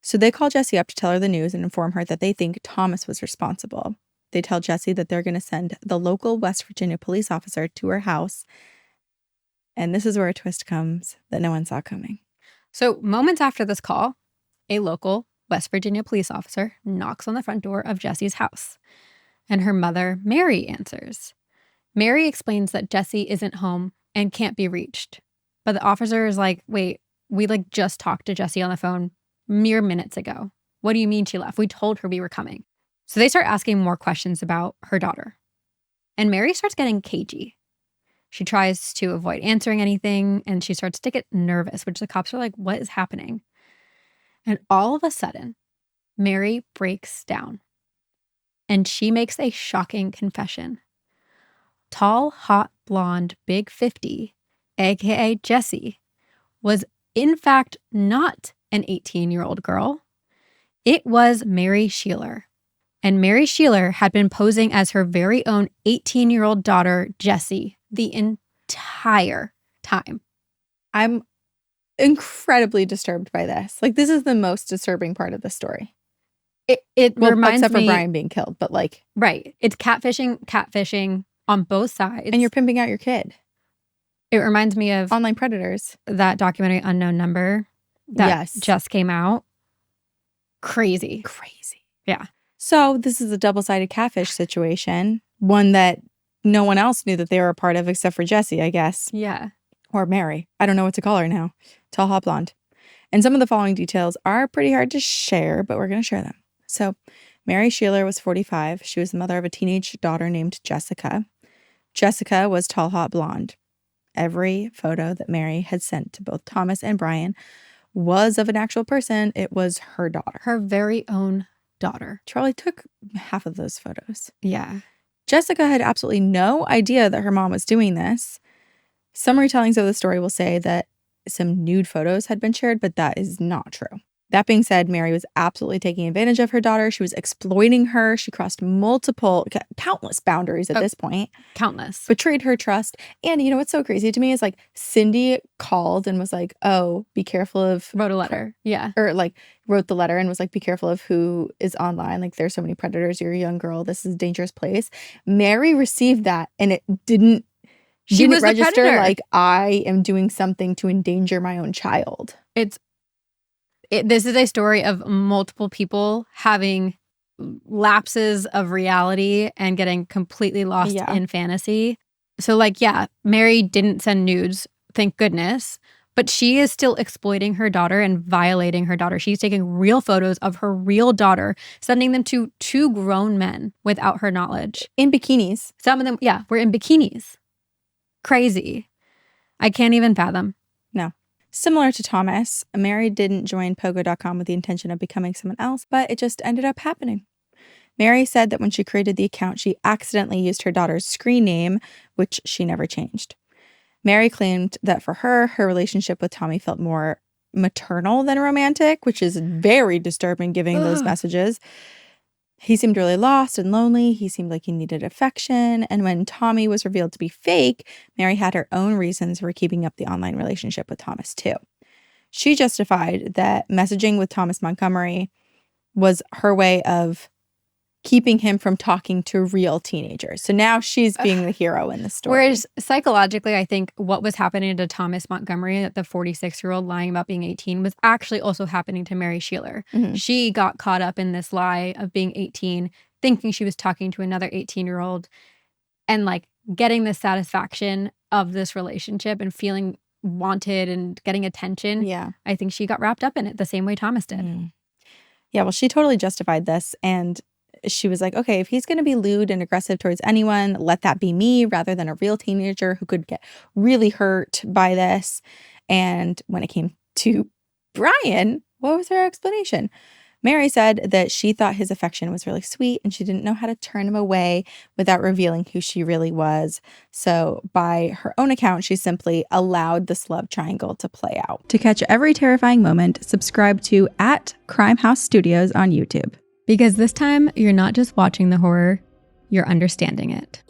So they call Jessi up to tell her the news and inform her that they think Thomas was responsible. They tell Jessi that they're going to send the local West Virginia police officer to her house. And this is where a twist comes that no one saw coming. So moments after this call, a local West Virginia police officer knocks on the front door of Jessi's house. And her mother, Mary, answers. Mary explains that Jessi isn't home and can't be reached. But the officer is like, wait, we just talked to Jessi on the phone mere minutes ago. What do you mean she left? We told her we were coming. So they start asking more questions about her daughter. And Mary starts getting cagey. She tries to avoid answering anything, and she starts to get nervous, which the cops are like, what is happening? And all of a sudden, Mary breaks down. And she makes a shocking confession. Tall, hot, blonde, big 50, aka Jessi, was in fact not an 18-year-old girl. It was Mary Sheeler. And Mary Sheeler had been posing as her very own 18-year-old daughter, Jessi, the entire time. I'm incredibly disturbed by this. Like, this is the most disturbing part of the story. It reminds except me, for Brian being killed, but like... Right. It's catfishing on both sides. And you're pimping out your kid. It reminds me of... Online predators. That documentary, Unknown Number, that just came out. Crazy. Yeah. So this is a double-sided catfish situation. One that no one else knew that they were a part of except for Jessi, I guess. Yeah. Or Mary. I don't know what to call her now. Tall, hot, blonde. And some of the following details are pretty hard to share, but we're going to share them. So Mary Sheeler was 45. She was the mother of a teenage daughter named Jessica. Jessica was tall, hot, blonde. Every photo that Mary had sent to both Thomas and Brian was of an actual person. It was her daughter. Her very own daughter. Charlie took half of those photos. Yeah. Jessica had absolutely no idea that her mom was doing this. Some retellings of the story will say that some nude photos had been shared, but that is not true. That being said, Mary was absolutely taking advantage of her daughter. She was exploiting her. She crossed countless boundaries at this point. Countless. Betrayed her trust. And you know what's so crazy to me is like Cindy called and was like, oh, be careful of... Wrote a letter. Yeah. Or like wrote the letter and was like, be careful of who is online. Like there's so many predators. You're a young girl. This is a dangerous place. Mary received that and it didn't... She was register the predator. Like I am doing something to endanger my own child. This is a story of multiple people having lapses of reality and getting completely lost in fantasy. So Mary didn't send nudes, thank goodness, but she is still exploiting her daughter and violating her daughter. She's taking real photos of her real daughter, sending them to two grown men without her knowledge. In bikinis. Some of them, were in bikinis. Crazy. I can't even fathom. No. Similar to Thomas, Mary didn't join Pogo.com with the intention of becoming someone else, but it just ended up happening. Mary said that when she created the account, she accidentally used her daughter's screen name, which she never changed. Mary claimed that for her relationship with Tommy felt more maternal than romantic, which is very disturbing given those messages. He seemed really lost and lonely. He seemed like he needed affection. And when Tommy was revealed to be fake, Mary had her own reasons for keeping up the online relationship with Thomas too. She justified that messaging with Thomas Montgomery was her way of keeping him from talking to real teenagers. So now she's being the hero in the story. Whereas psychologically, I think what was happening to Thomas Montgomery, the 46-year-old lying about being 18, was actually also happening to Mary Sheeler. Mm-hmm. She got caught up in this lie of being 18, thinking she was talking to another 18-year-old and getting the satisfaction of this relationship and feeling wanted and getting attention. Yeah. I think she got wrapped up in it the same way Thomas did. Mm. Yeah, well, she totally justified this, and she was like, okay, if he's going to be lewd and aggressive towards anyone, let that be me rather than a real teenager who could get really hurt by this. And when it came to Brian, what was her explanation? Mary said that she thought his affection was really sweet and she didn't know how to turn him away without revealing who she really was. So by her own account, she simply allowed this love triangle to play out. To catch every terrifying moment, subscribe to @CrimeHouse Studios on YouTube. Because this time, you're not just watching the horror, you're understanding it.